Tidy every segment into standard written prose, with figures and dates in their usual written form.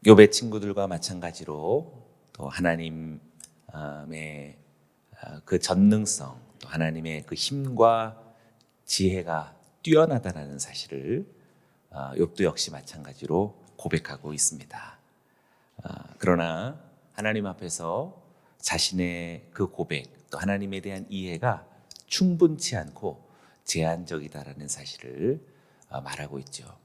욥의 친구들과 마찬가지로 또 하나님의 그 전능성, 또 하나님의 그 힘과 지혜가 뛰어나다라는 사실을 욥도 역시 마찬가지로 고백하고 있습니다. 그러나 하나님 앞에서 자신의 그 고백, 또 하나님에 대한 이해가 충분치 않고 제한적이다라는 사실을 말하고 있죠.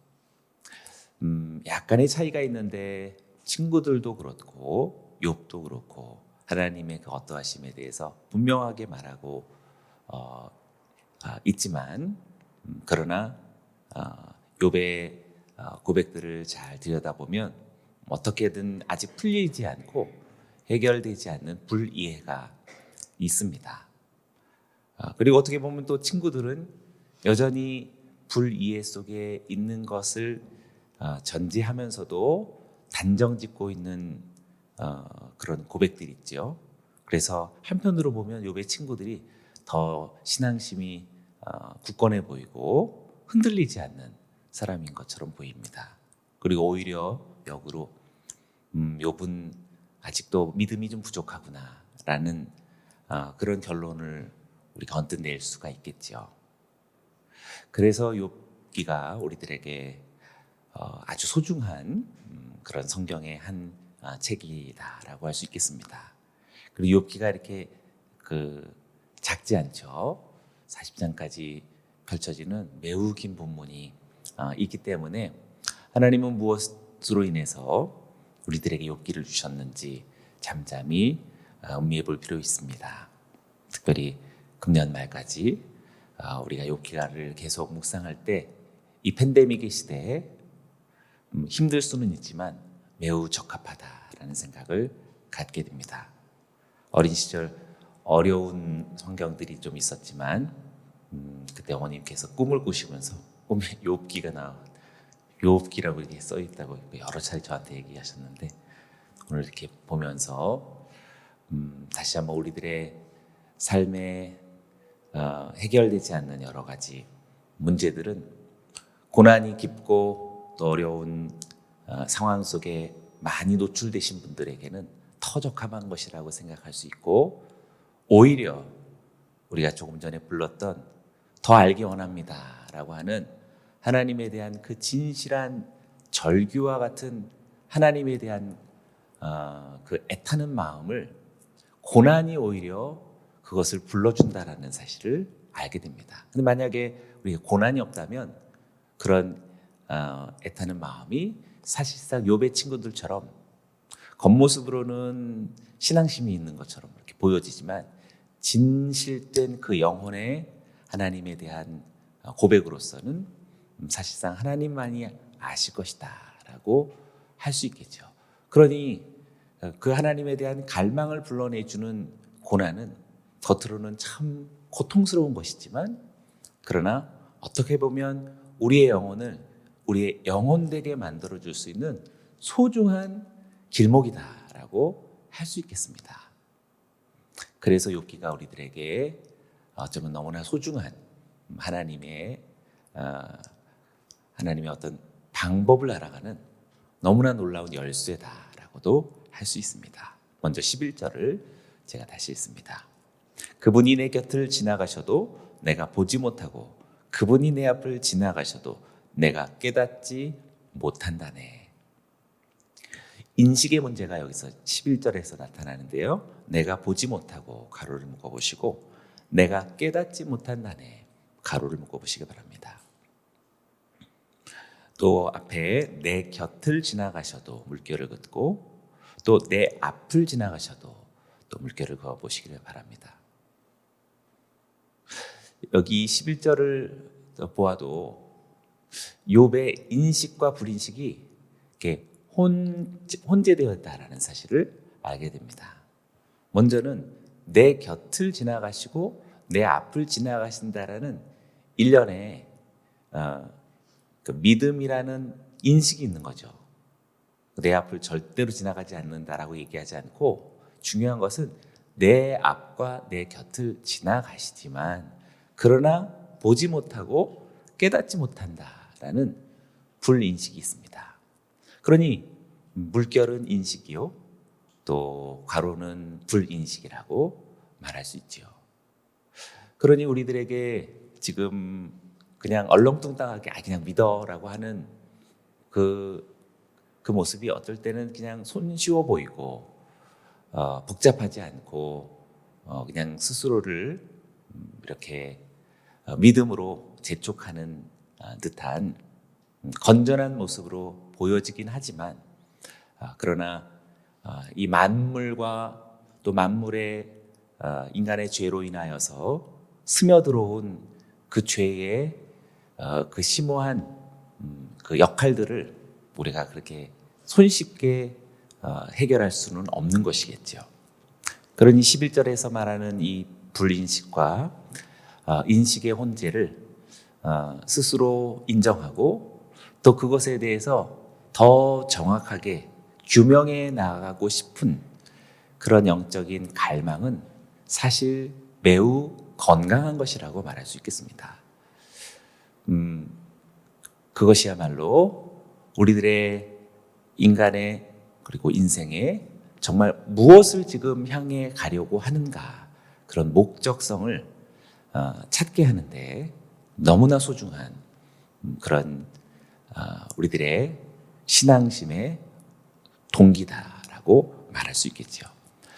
약간의 차이가 있는데 친구들도 그렇고 욥도 그렇고 하나님의 그 어떠하심에 대해서 분명하게 말하고 있지만 그러나 욥의 고백들을 잘 들여다보면 어떻게든 아직 풀리지 않고 해결되지 않는 불이해가 있습니다. 그리고 어떻게 보면 또 친구들은 여전히 불이해 속에 있는 것을 전제하면서도 단정짓고 있는 그런 고백들이 있죠. 그래서 한편으로 보면 욥의 친구들이 더 신앙심이 굳건해 보이고 흔들리지 않는 사람인 것처럼 보입니다. 그리고 오히려 역으로 욥은 아직도 믿음이 좀 부족하구나라는 그런 결론을 우리가 언뜻 낼 수가 있겠죠. 그래서 욥기가 우리들에게 아주 소중한 그런 성경의 한 책이다라고 할 수 있겠습니다. 그리고 욥기가 이렇게 작지 않죠. 40장까지 펼쳐지는 매우 긴 본문이 있기 때문에 하나님은 무엇으로 인해서 우리들에게 욥기를 주셨는지 잠잠히 음미해 볼 필요 있습니다. 특별히 금년 말까지 우리가 욥기를 계속 묵상할 때 이 팬데믹의 시대에 힘들 수는 있지만 매우 적합하다라는 생각을 갖게 됩니다. 어린 시절 어려운 성경들이 좀 있었지만 그때 어머님께서 꿈을 꾸시면서 꿈에 욥기가 나온 욥기라고 이렇게 써 있다고 여러 차례 저한테 얘기하셨는데 오늘 이렇게 보면서 다시 한번 우리들의 삶에 해결되지 않는 여러 가지 문제들은 고난이 깊고 또 어려운 상황 속에 많이 노출되신 분들에게는 더 적합한 것이라고 생각할 수 있고 오히려 우리가 조금 전에 불렀던 더 알기 원합니다 라고 하는 하나님에 대한 그 진실한 절규와 같은 하나님에 대한 그 애타는 마음을 고난이 오히려 그것을 불러준다라는 사실을 알게 됩니다. 근데 만약에 우리가 고난이 없다면 그런 애타는 마음이 사실상 욥의 친구들처럼 겉모습으로는 신앙심이 있는 것처럼 이렇게 보여지지만 진실된 그 영혼의 하나님에 대한 고백으로서는 사실상 하나님만이 아실 것이다 라고 할 수 있겠죠. 그러니 그 하나님에 대한 갈망을 불러내주는 고난은 겉으로는 참 고통스러운 것이지만 그러나 어떻게 보면 우리의 영혼을 우리의 영혼되게 만들어줄 수 있는 소중한 길목이다라고 할 수 있겠습니다. 그래서 욥기가 우리들에게 어쩌면 너무나 소중한 하나님의 어떤 방법을 알아가는 너무나 놀라운 열쇠다라고도 할 수 있습니다. 먼저 11절을 제가 다시 읽습니다. 그분이 내 곁을 지나가셔도 내가 보지 못하고 그분이 내 앞을 지나가셔도 내가 깨닫지 못한다네. 인식의 문제가 여기서 11절에서 나타나는데요. 내가 보지 못하고 가로를 묶어보시고 내가 깨닫지 못한다네. 가로를 묶어보시기 바랍니다. 또 앞에 내 곁을 지나가셔도 물결을 긋고 또 내 앞을 지나가셔도 또 물결을 그어보시기를 바랍니다. 여기 11절을 보아도 욥의 인식과 불인식이 이렇게 혼재되었다라는 사실을 알게 됩니다. 먼저는 내 곁을 지나가시고 내 앞을 지나가신다라는 일련의 그 믿음이라는 인식이 있는 거죠. 내 앞을 절대로 지나가지 않는다라고 얘기하지 않고 중요한 것은 내 앞과 내 곁을 지나가시지만 그러나 보지 못하고 깨닫지 못한다라는 불인식이 있습니다. 그러니 물결은 인식이요, 또 괄호는 불인식이라고 말할 수 있지요. 그러니 우리들에게 지금 그냥 얼렁뚱땅하게 그냥 믿어라고 하는 그 모습이 어떨 때는 그냥 손쉬워 보이고 복잡하지 않고 그냥 스스로를 이렇게 믿음으로 재촉하는 듯한 건전한 모습으로 보여지긴 하지만, 그러나 이 만물과 또 만물의 인간의 죄로 인하여서 스며들어온 그 죄의 그 심오한 그 역할들을 우리가 그렇게 손쉽게 해결할 수는 없는 것이겠죠. 그러니 11절에서 말하는 이 불인식과 인식의 혼재를 스스로 인정하고 또 그것에 대해서 더 정확하게 규명해 나가고 싶은 그런 영적인 갈망은 사실 매우 건강한 것이라고 말할 수 있겠습니다. 그것이야말로 우리들의 인간의 그리고 인생에 정말 무엇을 지금 향해 가려고 하는가, 그런 목적성을 찾게 하는데 너무나 소중한 그런 우리들의 신앙심의 동기다라고 말할 수 있겠죠.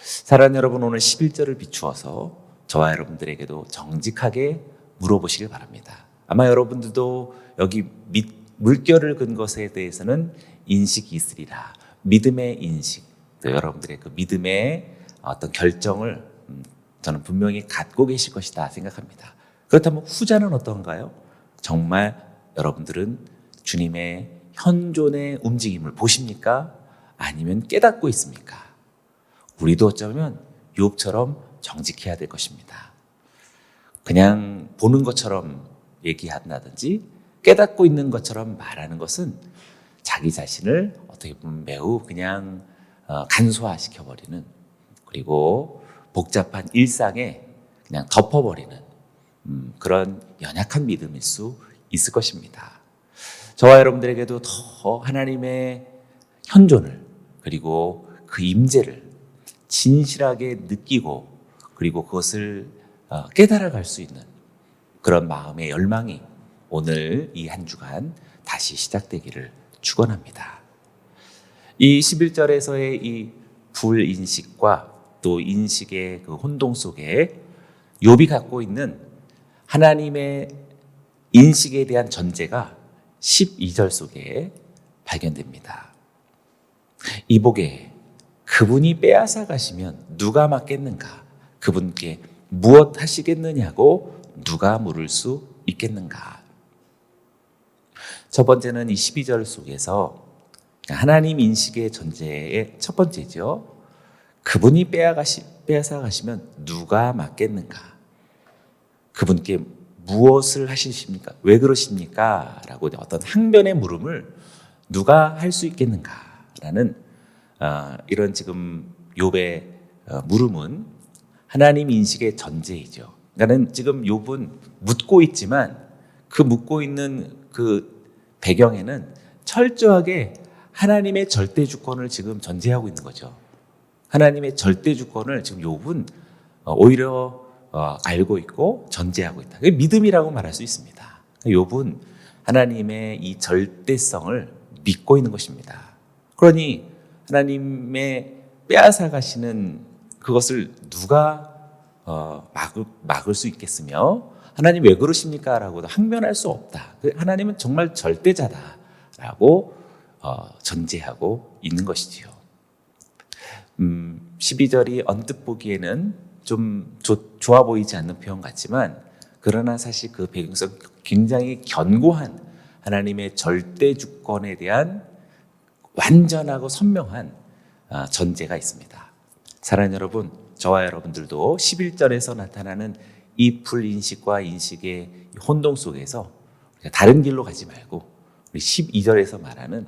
사랑하는 여러분, 오늘 11절을 비추어서 저와 여러분들에게도 정직하게 물어보시길 바랍니다. 아마 여러분들도 여기 물결을 근 것에 대해서는 인식이 있으리라, 믿음의 인식, 또 여러분들의 그 믿음의 어떤 결정을 저는 분명히 갖고 계실 것이다 생각합니다. 그렇다면 후자는 어떤가요? 정말 여러분들은 주님의 현존의 움직임을 보십니까? 아니면 깨닫고 있습니까? 우리도 어쩌면 욥처럼 정직해야 될 것입니다. 그냥 보는 것처럼 얘기한다든지 깨닫고 있는 것처럼 말하는 것은 자기 자신을 어떻게 보면 매우 그냥 간소화시켜버리는, 그리고 복잡한 일상에 그냥 덮어버리는 그런 연약한 믿음일 수 있을 것입니다. 저와 여러분들에게도 더 하나님의 현존을, 그리고 그 임재를 진실하게 느끼고 그리고 그것을 깨달아갈 수 있는 그런 마음의 열망이 오늘 이 한 주간 다시 시작되기를 축원합니다. 이 11절에서의 이 불인식과 또 인식의 그 혼동 속에 욥이 갖고 있는 하나님의 인식에 대한 전제가 12절 속에 발견됩니다. 이복에 그분이 빼앗아 가시면 누가 맡겠는가? 그분께 무엇 하시겠느냐고 누가 물을 수 있겠는가? 첫 번째는 이 12절 속에서 하나님 인식의 전제의 첫 번째죠. 그분이 빼앗아 가시면 누가 맡겠는가? 그분께 무엇을 하시십니까? 왜 그러십니까? 라고 어떤 항변의 물음을 누가 할 수 있겠는가? 라는 이런 지금 욥의 물음은 하나님 인식의 전제이죠. 그러니까 지금 욥은 묻고 있지만 그 묻고 있는 그 배경에는 철저하게 하나님의 절대 주권을 지금 전제하고 있는 거죠. 하나님의 절대 주권을 지금 욥은 오히려 알고 있고 전제하고 있다. 그게 믿음이라고 말할 수 있습니다. 욥은 하나님의 이 절대성을 믿고 있는 것입니다. 그러니 하나님의 빼앗아 가시는 그것을 누가 막을 수 있겠으며, 하나님 왜 그러십니까? 라고도 항변할 수 없다. 하나님은 정말 절대자다라고 전제하고 있는 것이지요. 12절이 언뜻 보기에는 좀 좋아 보이지 않는 표현 같지만, 그러나 사실 그 배경성 굉장히 견고한 하나님의 절대 주권에 대한 완전하고 선명한 전제가 있습니다. 사랑하는 여러분, 저와 여러분들도 11절에서 나타나는 이 불인식과 인식의 혼동 속에서 다른 길로 가지 말고 우리 12절에서 말하는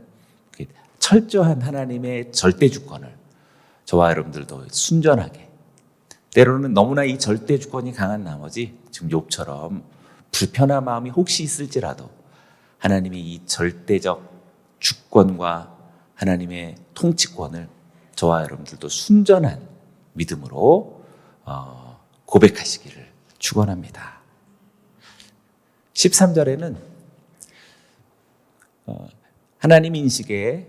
철저한 하나님의 절대 주권을 저와 여러분들도 순전하게, 때로는 너무나 이 절대 주권이 강한 나머지 지금 욥처럼 불편한 마음이 혹시 있을지라도 하나님이 이 절대적 주권과 하나님의 통치권을 저와 여러분들도 순전한 믿음으로 고백하시기를 축원합니다. 13절에는 하나님 인식의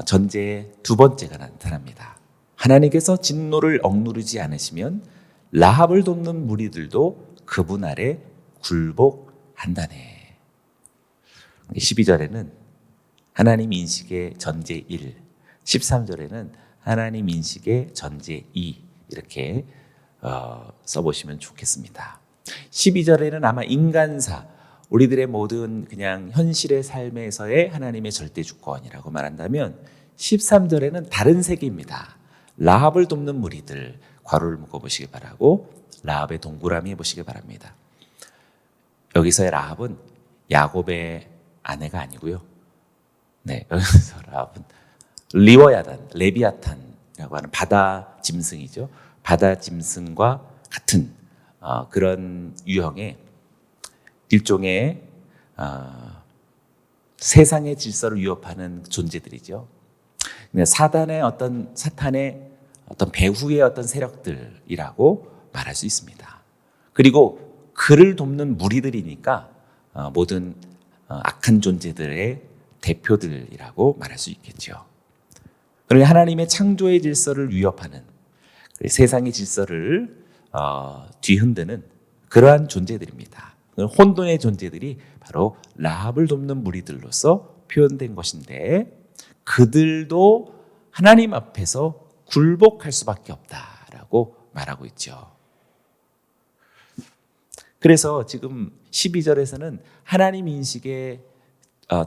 전제의 두 번째가 나타납니다. 하나님께서 진노를 억누르지 않으시면 라합을 돕는 무리들도 그분 아래 굴복한다네. 12절에는 하나님 인식의 전제 1, 13절에는 하나님 인식의 전제 2 이렇게 써보시면 좋겠습니다. 12절에는 아마 인간사, 우리들의 모든 그냥 현실의 삶에서의 하나님의 절대 주권이라고 말한다면 13절에는 다른 세계입니다. 라합을 돕는 무리들, 괄호를 묶어보시기 바라고 라합의 동그라미 해보시기 바랍니다. 여기서의 라합은 야곱의 아내가 아니고요. 네, 여기서 라합은 리워야단, 레비아탄이라고 하는 바다 짐승이죠. 바다 짐승과 같은 그런 유형의 일종의 세상의 질서를 위협하는 존재들이죠. 사탄의 어떤 배후의 어떤 세력들이라고 말할 수 있습니다. 그리고 그를 돕는 무리들이니까 모든 악한 존재들의 대표들이라고 말할 수 있겠죠. 그러니 하나님의 창조의 질서를 위협하는 세상의 질서를 뒤흔드는 그러한 존재들입니다. 혼돈의 존재들이 바로 라합을 돕는 무리들로서 표현된 것인데 그들도 하나님 앞에서 굴복할 수밖에 없다라고 말하고 있죠. 그래서 지금 12절에서는 하나님 인식의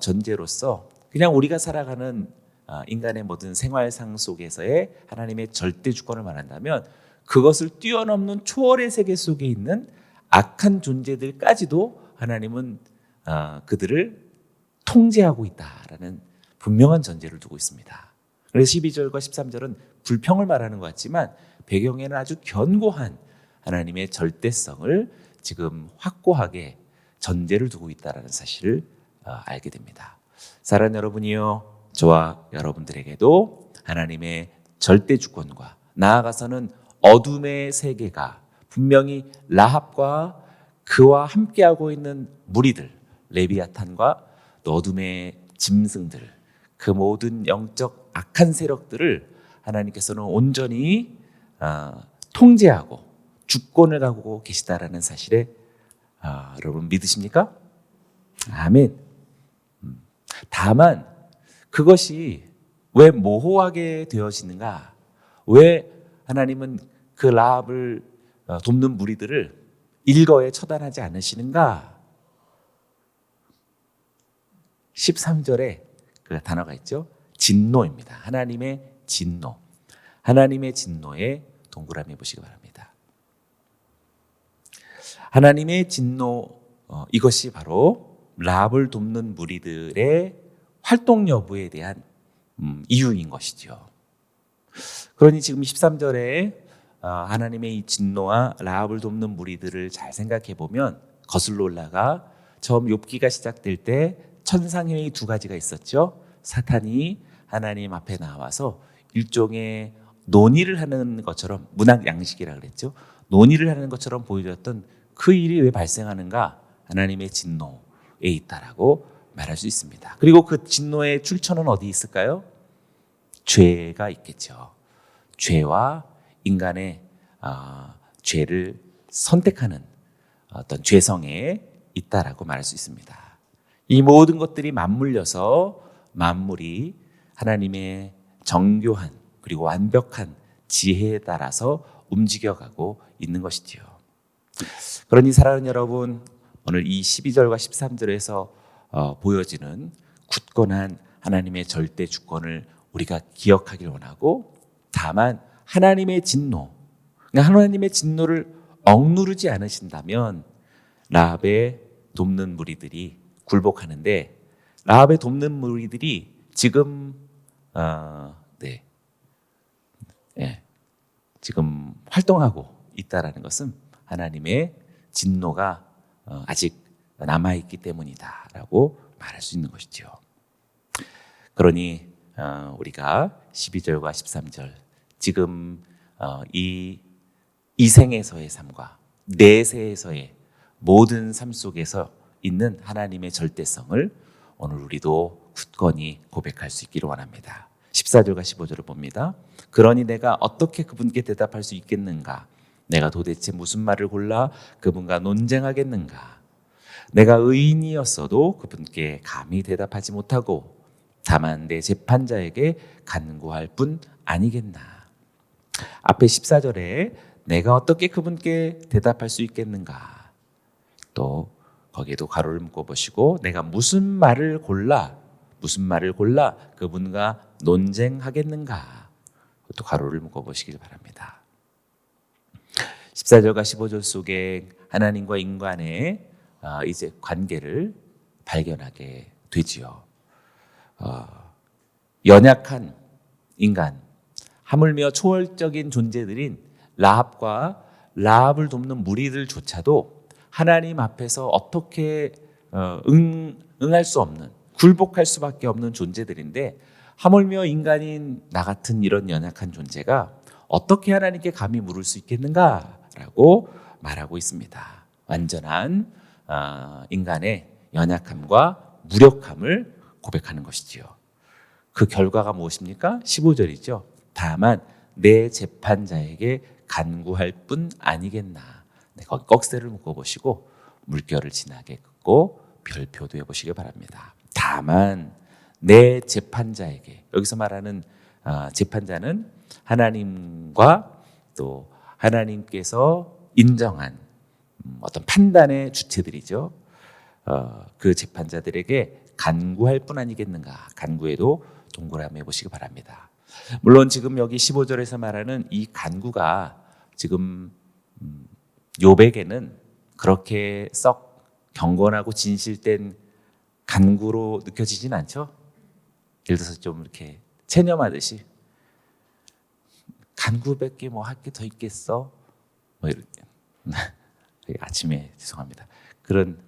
전제로서 그냥 우리가 살아가는 인간의 모든 생활상 속에서의 하나님의 절대 주권을 말한다면 그것을 뛰어넘는 초월의 세계 속에 있는 악한 존재들까지도 하나님은 그들을 통제하고 있다라는 분명한 전제를 두고 있습니다. 그래서 12절과 13절은 불평을 말하는 것 같지만 배경에는 아주 견고한 하나님의 절대성을 지금 확고하게 전제를 두고 있다는 사실을 알게 됩니다. 사랑하는 여러분이요, 저와 여러분들에게도 하나님의 절대 주권과 나아가서는 어둠의 세계가 분명히 라합과 그와 함께하고 있는 무리들, 레비아탄과 또 어둠의 짐승들, 그 모든 영적 악한 세력들을 하나님께서는 온전히 통제하고 주권을 가지고 계시다라는 사실에 여러분 믿으십니까? 아멘. 다만 그것이 왜 모호하게 되어지는가? 왜 하나님은 그 라합을 돕는 무리들을 일거에 처단하지 않으시는가? 13절에 그 단어가 있죠. 진노입니다. 하나님의 진노. 하나님의 진노에 동그라미 보시기 바랍니다. 하나님의 진노, 이것이 바로 라합을 돕는 무리들의 활동 여부에 대한 이유인 것이죠. 그러니 지금 13절에 하나님의 이 진노와 라합을 돕는 무리들을 잘 생각해 보면 거슬러 올라가 처음 욥기가 시작될 때 천상회의 두 가지가 있었죠. 사탄이 하나님 앞에 나와서 일종의 논의를 하는 것처럼, 문학 양식이라고 그랬죠. 논의를 하는 것처럼 보여줬던 그 일이 왜 발생하는가? 하나님의 진노에 있다라고 말할 수 있습니다. 그리고 그 진노의 출처는 어디 있을까요? 죄가 있겠죠. 죄와 인간의 죄를 선택하는 어떤 죄성에 있다라고 말할 수 있습니다. 이 모든 것들이 맞물려서 만물이 하나님의 정교한 그리고 완벽한 지혜에 따라서 움직여가고 있는 것이지요. 그러니 사랑하는 여러분, 오늘 이 12절과 13절에서 보여지는 굳건한 하나님의 절대 주권을 우리가 기억하길 원하고, 다만 하나님의 진노, 하나님의 진노를 억누르지 않으신다면 라합의 돕는 무리들이 굴복하는데, 라합의 돕는 무리들이 지금 지금 활동하고 있다라는 것은 하나님의 진노가 아직 남아있기 때문이다라고 말할 수 있는 것이죠. 그러니 우리가 12절과 13절 지금 이 이생에서의 삶과 내세에서의 모든 삶 속에서 있는 하나님의 절대성을 오늘 우리도 굳건히 고백할 수 있기를 원합니다. 14절과 15절을 봅니다. 그러니 내가 어떻게 그분께 대답할 수 있겠는가? 내가 도대체 무슨 말을 골라 그분과 논쟁하겠는가? 내가 의인이었어도 그분께 감히 대답하지 못하고 다만 내 재판자에게 간구할 뿐 아니겠나? 앞에 14절에 내가 어떻게 그분께 대답할 수 있겠는가? 또 거기에도 가로를 묶어 보시고 내가 무슨 말을 골라 그분과 논쟁하겠는가? 또 가로를 묶어 보시길 바랍니다. 14절과 15절 속에 하나님과 인간의 이제 관계를 발견하게 되지요. 연약한 인간, 하물며 초월적인 존재들인 라합과 라합을 돕는 무리들조차도 하나님 앞에서 어떻게 응할 수 없는, 굴복할 수밖에 없는 존재들인데 하물며 인간인 나 같은 이런 연약한 존재가 어떻게 하나님께 감히 물을 수 있겠는가라고 말하고 있습니다. 완전한 인간의 연약함과 무력함을 고백하는 것이지요. 그 결과가 무엇입니까? 15절이죠. 다만 내 재판자에게 간구할 뿐 아니겠나. 거기 꺽쇠를 묶어보시고 물결을 진하게 긋고 별표도 해보시기 바랍니다. 다만 내 재판자에게, 여기서 말하는 재판자는 하나님과 또 하나님께서 인정한 어떤 판단의 주체들이죠. 그 재판자들에게 간구할 뿐 아니겠는가. 간구에도 동그라미 해보시기 바랍니다. 물론 지금 여기 15절에서 말하는 이 간구가 지금 욥에게는 그렇게 썩 경건하고 진실된 간구로 느껴지진 않죠. 예를 들어서 좀 이렇게 체념하듯이 간구밖에 뭐 할 게 더 있겠어? 뭐 이런 아침에 죄송합니다. 그런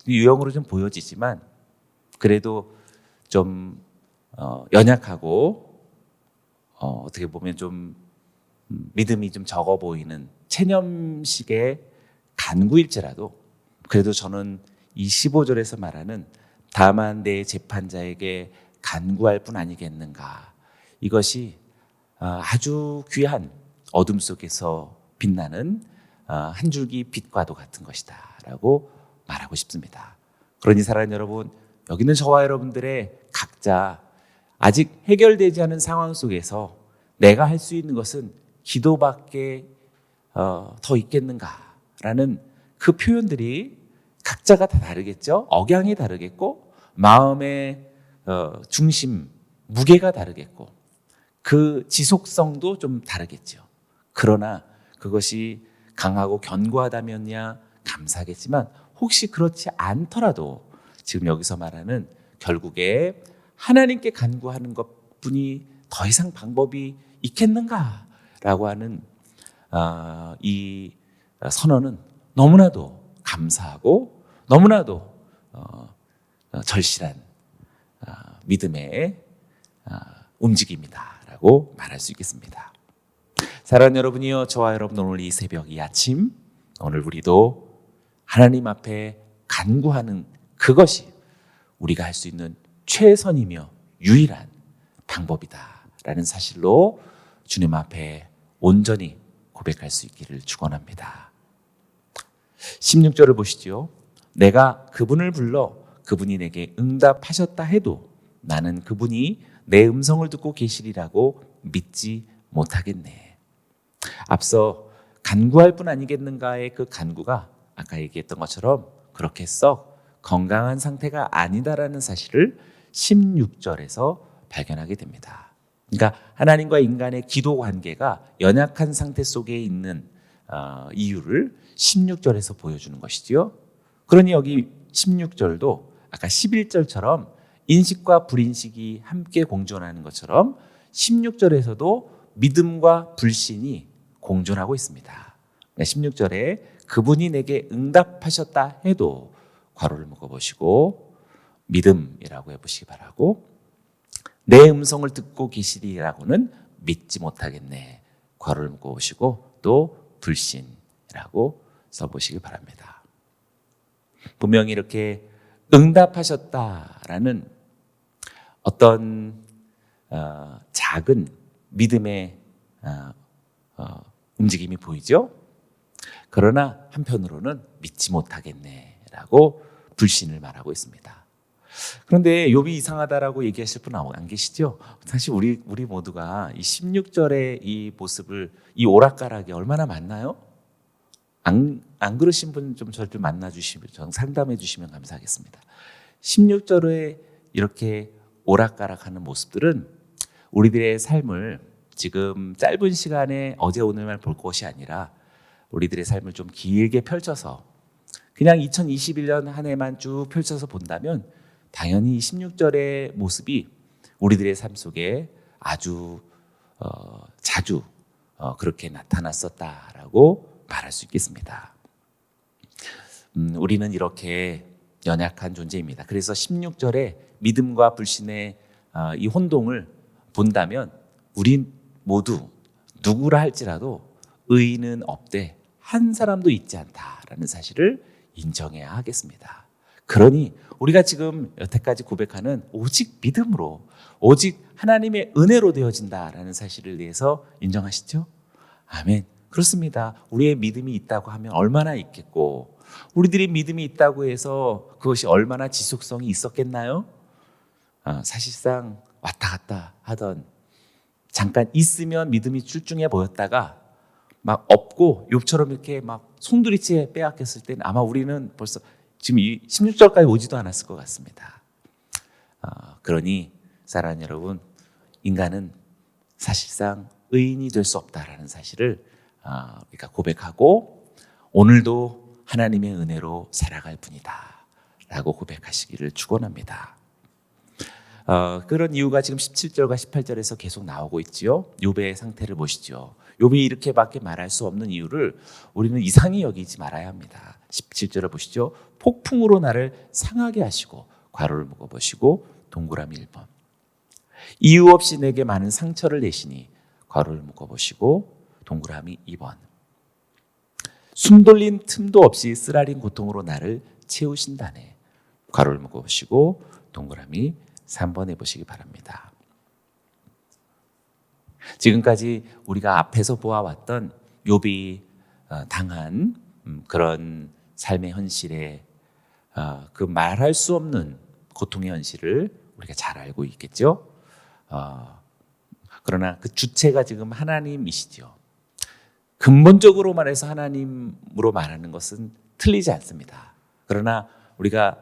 유형으로 좀 보여지지만 그래도 좀 연약하고 어떻게 보면 좀 믿음이 좀 적어 보이는 체념식의 간구일지라도 그래도 저는 이 15절에서 말하는 다만 내 재판자에게 간구할 뿐 아니겠는가, 이것이 아주 귀한 어둠 속에서 빛나는 한 줄기 빛과도 같은 것이다 라고 말하고 싶습니다. 그러니 사랑하는 여러분, 여기는 저와 여러분들의 각자 아직 해결되지 않은 상황 속에서 내가 할 수 있는 것은 기도밖에 더 있겠는가라는 그 표현들이 각자가 다 다르겠죠. 억양이 다르겠고 마음의 중심, 무게가 다르겠고 그 지속성도 좀 다르겠죠. 그러나 그것이 강하고 견고하다면야 감사하겠지만 혹시 그렇지 않더라도 지금 여기서 말하는 결국에 하나님께 간구하는 것뿐이 더 이상 방법이 있겠는가라고 하는 이 선언은 너무나도 감사하고 너무나도 절실한 믿음의 움직임이다라고 말할 수 있겠습니다. 사랑하는 여러분이요, 저와 여러분 오늘 이 새벽 이 아침 오늘 우리도 하나님 앞에 간구하는 그것이 우리가 할 수 있는 최선이며 유일한 방법이다라는 사실로 주님 앞에 온전히 고백할 수 있기를 축원합니다. 16절을 보시죠. 내가 그분을 불러 그분이 내게 응답하셨다 해도 나는 그분이 내 음성을 듣고 계시리라고 믿지 못하겠네. 앞서 간구할 뿐 아니겠는가의 그 간구가 아까 얘기했던 것처럼 그렇게 썩 건강한 상태가 아니다라는 사실을 16절에서 발견하게 됩니다. 그러니까 하나님과 인간의 기도 관계가 연약한 상태 속에 있는 이유를 16절에서 보여주는 것이지요. 그러니 여기 16절도 아까 11절처럼 인식과 불인식이 함께 공존하는 것처럼 16절에서도 믿음과 불신이 공존하고 있습니다. 16절에 그분이 내게 응답하셨다 해도 괄호를 묶어보시고 믿음이라고 해보시기 바라고, 내 음성을 듣고 계시리라고는 믿지 못하겠네. 괄호를 묶어 보시고 또 불신이라고 써보시기 바랍니다. 분명히 이렇게 응답하셨다라는 어떤 작은 믿음의 움직임이 보이죠? 그러나 한편으로는 믿지 못하겠네라고 불신을 말하고 있습니다. 그런데 욥이 이상하다라고 얘기하실 분 안 계시죠? 사실 우리 모두가 이 16절의 이 모습을, 이 오락가락이 얼마나 많나요? 안 그러신 분 좀 저를 만나 주시면, 전 상담해 주시면 감사하겠습니다. 16절에 이렇게 오락가락하는 모습들은 우리들의 삶을 지금 짧은 시간에 어제 오늘만 볼 것이 아니라 우리들의 삶을 좀 길게 펼쳐서 그냥 2021년 한 해만 쭉 펼쳐서 본다면 당연히 16절의 모습이 우리들의 삶 속에 아주 자주 그렇게 나타났었다라고 말할 수 있겠습니다. 우리는 이렇게 연약한 존재입니다. 그래서 16절에 믿음과 불신의 이 혼동을 본다면 우린 모두 누구라 할지라도 의인은 없되 한 사람도 있지 않다라는 사실을 인정해야 하겠습니다. 그러니 우리가 지금 여태까지 고백하는 오직 믿음으로, 오직 하나님의 은혜로 되어진다라는 사실을 대해서 인정하시죠? 아멘. 그렇습니다. 우리의 믿음이 있다고 하면 얼마나 있겠고, 우리들이 믿음이 있다고 해서 그것이 얼마나 지속성이 있었겠나요? 사실상 왔다 갔다 하던, 잠깐 있으면 믿음이 출중해 보였다가 막 없고 욥처럼 이렇게 막 송두리째 빼앗겼을 때는 아마 우리는 벌써 지금 이 16절까지 오지도 않았을 것 같습니다. 그러니 사랑하는 여러분, 인간은 사실상 의인이 될 수 없다라는 사실을 우리가 고백하고 오늘도 하나님의 은혜로 살아갈 뿐이다 라고 고백하시기를 축원합니다. 그런 이유가 지금 17절과 18절에서 계속 나오고 있지요. 욥의 상태를 보시죠. 욥이 이렇게밖에 말할 수 없는 이유를 우리는 이상히 여기지 말아야 합니다. 17절을 보시죠. 폭풍으로 나를 상하게 하시고, 괄호를 묶어보시고 동그라미 1번. 이유 없이 내게 많은 상처를 내시니, 괄호를 묶어보시고 동그라미 2번. 숨 돌린 틈도 없이 쓰라린 고통으로 나를 채우신다네, 괄호를 묶어보시고 동그라미 3번 해보시기 바랍니다. 지금까지 우리가 앞에서 보아왔던 욥이 당한 그런 삶의 현실에 그 말할 수 없는 고통의 현실을 우리가 잘 알고 있겠죠. 그러나 그 주체가 지금 하나님이시죠. 근본적으로 말해서 하나님으로 말하는 것은 틀리지 않습니다. 그러나 우리가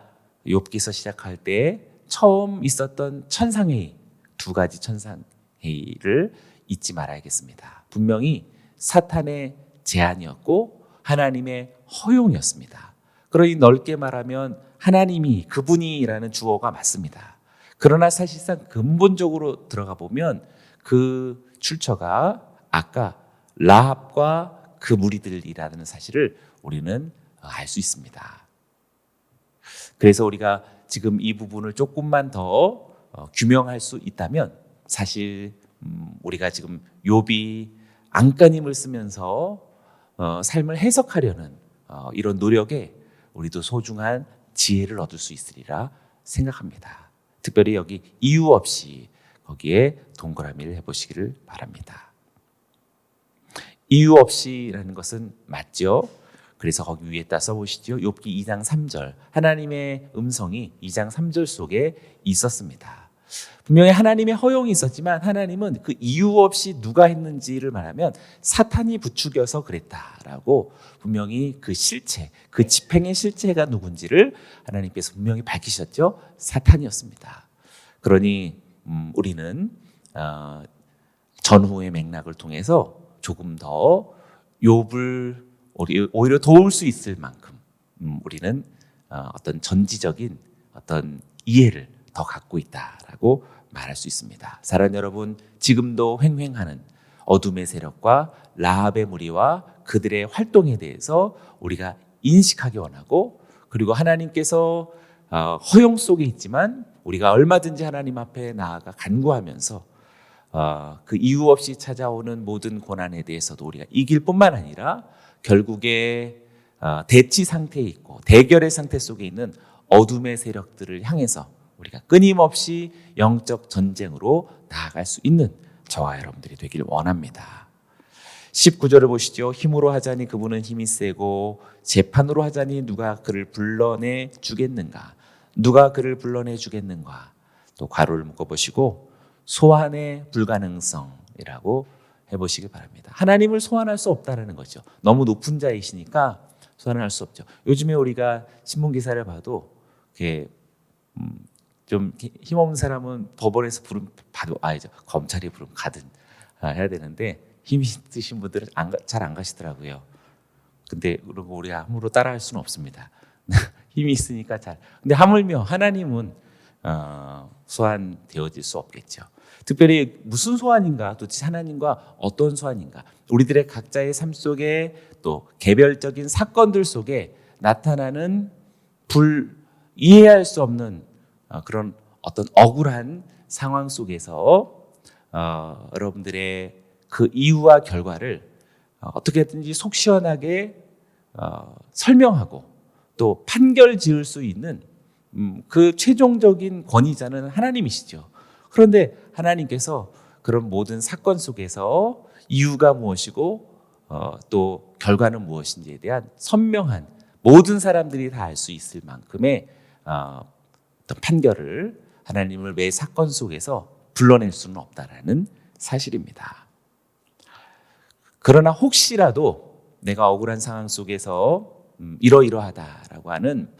욥기서 시작할 때 처음 있었던 천상회의, 두 가지 천상회의를 잊지 말아야겠습니다. 분명히 사탄의 제안이었고 하나님의 허용이었습니다. 그러니 넓게 말하면 하나님이, 그분이라는 주어가 맞습니다. 그러나 사실상 근본적으로 들어가 보면 그 출처가 아까 라합과 그 무리들이라는 사실을 우리는 알 수 있습니다. 그래서 우리가 지금 이 부분을 조금만 더 규명할 수 있다면, 사실 우리가 지금 욥이 안간힘을 쓰면서 삶을 해석하려는 이런 노력에 우리도 소중한 지혜를 얻을 수 있으리라 생각합니다. 특별히 여기 이유 없이 거기에 동그라미를 해보시기를 바랍니다. 이유 없이라는 것은 맞죠? 그래서 거기 위에다 써보시죠. 욥기 2장 3절, 하나님의 음성이 2장 3절 속에 있었습니다. 분명히 하나님의 허용이 있었지만 하나님은 그 이유 없이 누가 했는지를 말하면 사탄이 부추겨서 그랬다라고 분명히 그 실체, 그 집행의 실체가 누군지를 하나님께서 분명히 밝히셨죠. 사탄이었습니다. 그러니 우리는 전후의 맥락을 통해서 조금 더 욥을 오히려 도울 수 있을 만큼 우리는 어떤 전지적인 어떤 이해를 더 갖고 있다라고 말할 수 있습니다. 사랑하는 여러분, 지금도 횡행하는 어둠의 세력과 라합의 무리와 그들의 활동에 대해서 우리가 인식하기 원하고, 그리고 하나님께서 허용 속에 있지만 우리가 얼마든지 하나님 앞에 나아가 간구하면서 그 이유 없이 찾아오는 모든 고난에 대해서도 우리가 이길 뿐만 아니라 결국에 대치 상태에 있고 대결의 상태 속에 있는 어둠의 세력들을 향해서 우리가 끊임없이 영적 전쟁으로 나아갈 수 있는 저와 여러분들이 되길 원합니다. 19절을 보시죠. 힘으로 하자니 그분은 힘이 세고 재판으로 하자니 누가 그를 불러내 주겠는가? 누가 그를 불러내 주겠는가? 또 괄호를 묶어보시고 소환의 불가능성이라고 해보시기 바랍니다. 하나님을 소환할 수 없다는 거죠. 너무 높은 자이시니까 소환할 수 없죠. 요즘에 우리가 신문 기사를 봐도 좀 힘없는 사람은 법원에서 봐도 검찰이 부르면 가든 해야 되는데 힘이 있으신 분들은 잘 안 가시더라고요. 근데 그리고 우리가 함부로 따라할 수는 없습니다. 힘이 있으니까 잘. 근데 하물며 하나님은 소환되어질 수 없겠죠. 특별히 무슨 소환인가, 도대체 하나님과 어떤 소환인가, 우리들의 각자의 삶 속에 또 개별적인 사건들 속에 나타나는 이해할 수 없는 그런 어떤 억울한 상황 속에서 여러분들의 그 이유와 결과를 어떻게든지 속 시원하게 설명하고 또 판결 지을 수 있는 그 최종적인 권위자는 하나님이시죠. 그런데 하나님께서 그런 모든 사건 속에서 이유가 무엇이고 또 결과는 무엇인지에 대한 선명한 모든 사람들이 다 알 수 있을 만큼의 어떤 판결을 하나님을 매 사건 속에서 불러낼 수는 없다라는 사실입니다. 그러나 혹시라도 내가 억울한 상황 속에서 이러이러하다라고 하는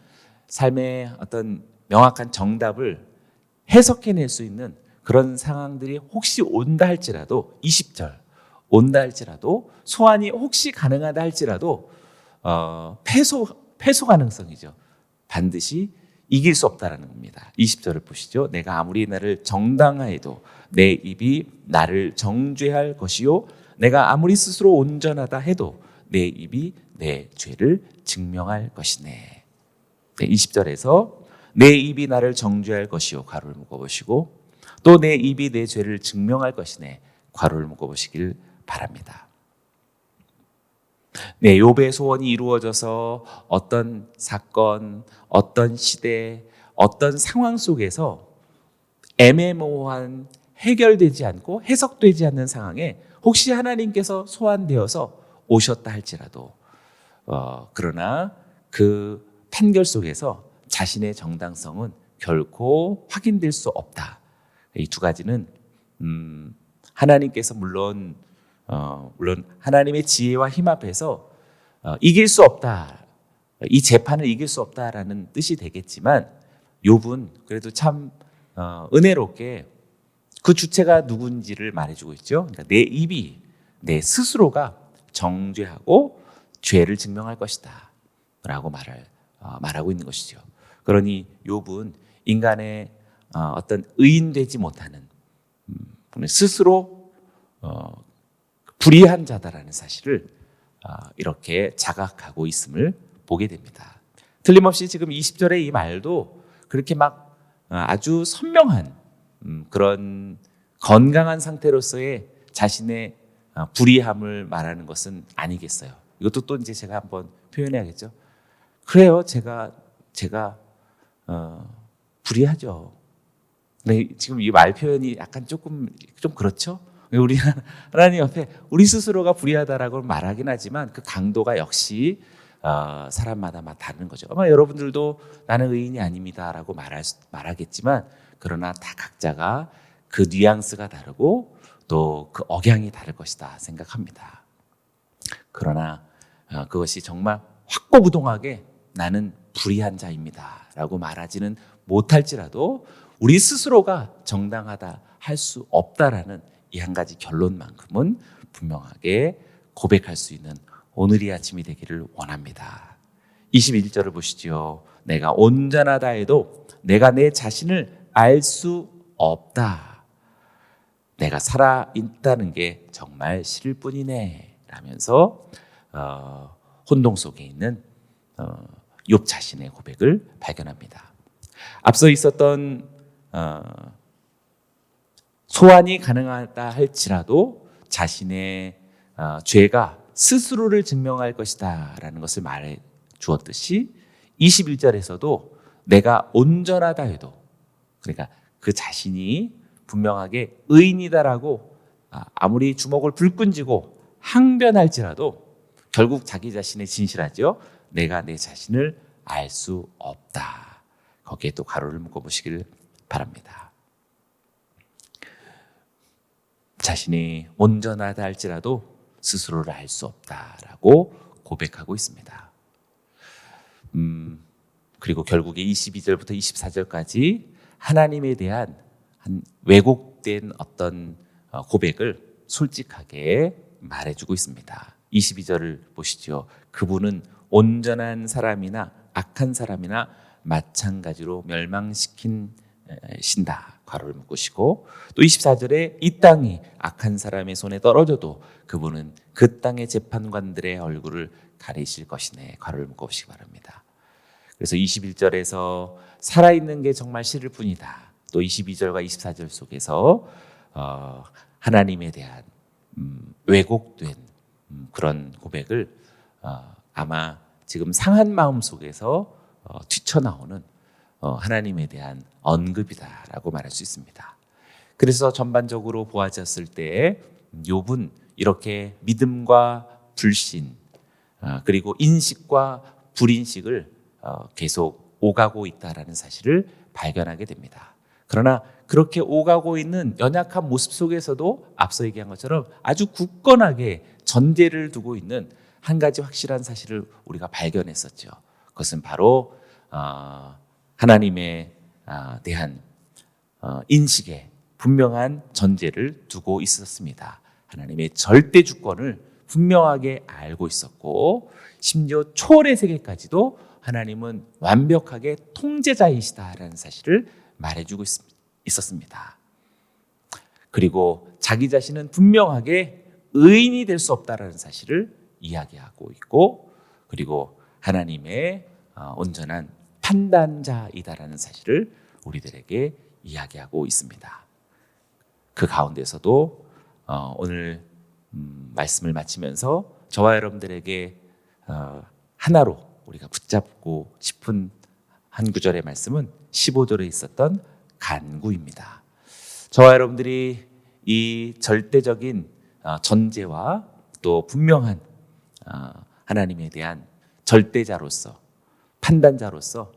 삶의 어떤 명확한 정답을 해석해낼 수 있는 그런 상황들이 혹시 온다 할지라도 20절 온다 할지라도 소환이 혹시 가능하다 할지라도 패소 가능성이죠. 반드시 이길 수 없다라는 겁니다. 20절을 보시죠. 내가 아무리 나를 정당하여도 내 입이 나를 정죄할 것이요 내가 아무리 스스로 온전하다 해도 내 입이 내 죄를 증명할 것이네. 20절에서 내 입이 나를 정죄할 것이요 괄호를 묶어보시고 또 내 입이 내 죄를 증명할 것이네 괄호를 묶어보시길 바랍니다. 네, 욥의 소원이 이루어져서 어떤 사건, 어떤 시대, 어떤 상황 속에서 애매모호한 해결되지 않고 해석되지 않는 상황에 혹시 하나님께서 소환되어서 오셨다 할지라도 그러나 그 판결 속에서 자신의 정당성은 결코 확인될 수 없다. 이 두 가지는 하나님께서 물론 하나님의 지혜와 힘 앞에서 이길 수 없다. 이 재판을 이길 수 없다라는 뜻이 되겠지만 욥은 그래도 참 은혜롭게 그 주체가 누군지를 말해주고 있죠. 그러니까 내 입이 내 스스로가 정죄하고 죄를 증명할 것이다 라고 말하고 있는 것이죠. 그러니 욥은 인간의 어떤 의인되지 못하는 스스로 불의한 자다라는 사실을 이렇게 자각하고 있음을 보게 됩니다. 틀림없이 지금 20절의 이 말도 그렇게 막 아주 선명한 그런 건강한 상태로서의 자신의 불의함을 말하는 것은 아니겠어요. 이것도 또 이제 제가 한번 표현해야겠죠. 그래요, 제가 불의하죠. 근데 지금 이 말 표현이 약간 좀 그렇죠. 우리 하나님 옆에 우리 스스로가 불의하다라고 말하긴 하지만 그 강도가 역시 사람마다 다른 거죠. 아마 여러분들도 나는 의인이 아닙니다라고 말하겠지만 그러나 다 각자가 그 뉘앙스가 다르고 또 그 억양이 다를 것이다 생각합니다. 그러나 그것이 정말 확고부동하게 나는 불의한 자입니다라고 말하지는 못할지라도 우리 스스로가 정당하다 할 수 없다라는 이 한 가지 결론만큼은 분명하게 고백할 수 있는 오늘이 아침이 되기를 원합니다. 21절을 보시죠. 내가 온전하다 해도 내가 내 자신을 알 수 없다. 내가 살아있다는 게 정말 싫을 뿐이네 라면서 혼동 속에 있는 욥 자신의 고백을 발견합니다. 앞서 있었던 소환이 가능하다 할지라도 자신의 죄가 스스로를 증명할 것이다 라는 것을 말해 주었듯이 21절에서도 내가 온전하다 해도, 그러니까 그 자신이 분명하게 의인이다라고 아무리 주먹을 불끈 쥐고 항변할지라도 결국 자기 자신의 진실하죠. 내가 내 자신을 알 수 없다. 거기에 또 가로를 묶어보시길 바랍니다. 자신이 온전하다 할지라도 스스로를 알 수 없다라고 고백하고 있습니다. 그리고 결국에 22절부터 24절까지 하나님에 대한 한 왜곡된 어떤 고백을 솔직하게 말해주고 있습니다. 22절을 보시죠. 그분은 온전한 사람이나 악한 사람이나 마찬가지로 멸망시킨 신다. 괄호를 묶으시고, 또 24절에 이 땅이 악한 사람의 손에 떨어져도 그분은 그 땅의 재판관들의 얼굴을 가리실 것이네. 괄호를 묶으시기 바랍니다. 그래서 21절에서 살아있는 게 정말 싫을 뿐이다. 또 22절과 24절 속에서 하나님에 대한 왜곡된 그런 고백을 아마 지금 상한 마음 속에서 튀쳐나오는 하나님에 대한 언급이다라고 말할 수 있습니다. 그래서 전반적으로 보아졌을 때 욥은 이렇게 믿음과 불신 그리고 인식과 불인식을 계속 오가고 있다라는 사실을 발견하게 됩니다. 그러나 그렇게 오가고 있는 연약한 모습 속에서도 앞서 얘기한 것처럼 아주 굳건하게 전제를 두고 있는 한 가지 확실한 사실을 우리가 발견했었죠. 그것은 바로 하나님에 대한 인식에 분명한 전제를 두고 있었습니다. 하나님의 절대 주권을 분명하게 알고 있었고, 심지어 초월의 세계까지도 하나님은 완벽하게 통제자이시다라는 사실을 말해주고 있었습니다. 그리고 자기 자신은 분명하게 의인이 될 수 없다라는 사실을 이야기하고 있고, 그리고 하나님의 온전한 판단자이다라는 사실을 우리들에게 이야기하고 있습니다. 그 가운데서도 오늘 말씀을 마치면서 저와 여러분들에게 하나로 우리가 붙잡고 싶은 한 구절의 말씀은 15절에 있었던 간구입니다. 저와 여러분들이 이 절대적인 전제와 또 분명한 하나님에 대한 절대자로서, 판단자로서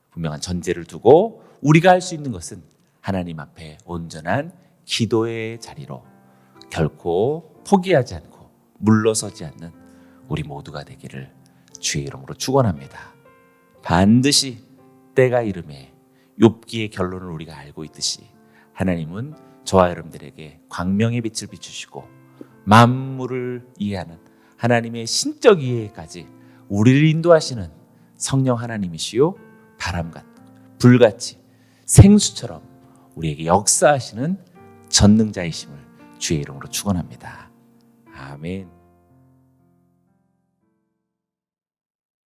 분명한 전제를 두고 우리가 할 수 있는 것은 하나님 앞에 온전한 기도의 자리로 결코 포기하지 않고 물러서지 않는 우리 모두가 되기를 주의 이름으로 축원합니다. 반드시 때가 이름에 욥기의 결론을 우리가 알고 있듯이 하나님은 저와 여러분들에게 광명의 빛을 비추시고 만물을 이해하는 하나님의 신적 이해까지 우리를 인도하시는 성령 하나님이시요, 바람같 불같이 생수처럼 우리에게 역사하시는 전능자이심을 주의 이름으로 축원합니다. 아멘.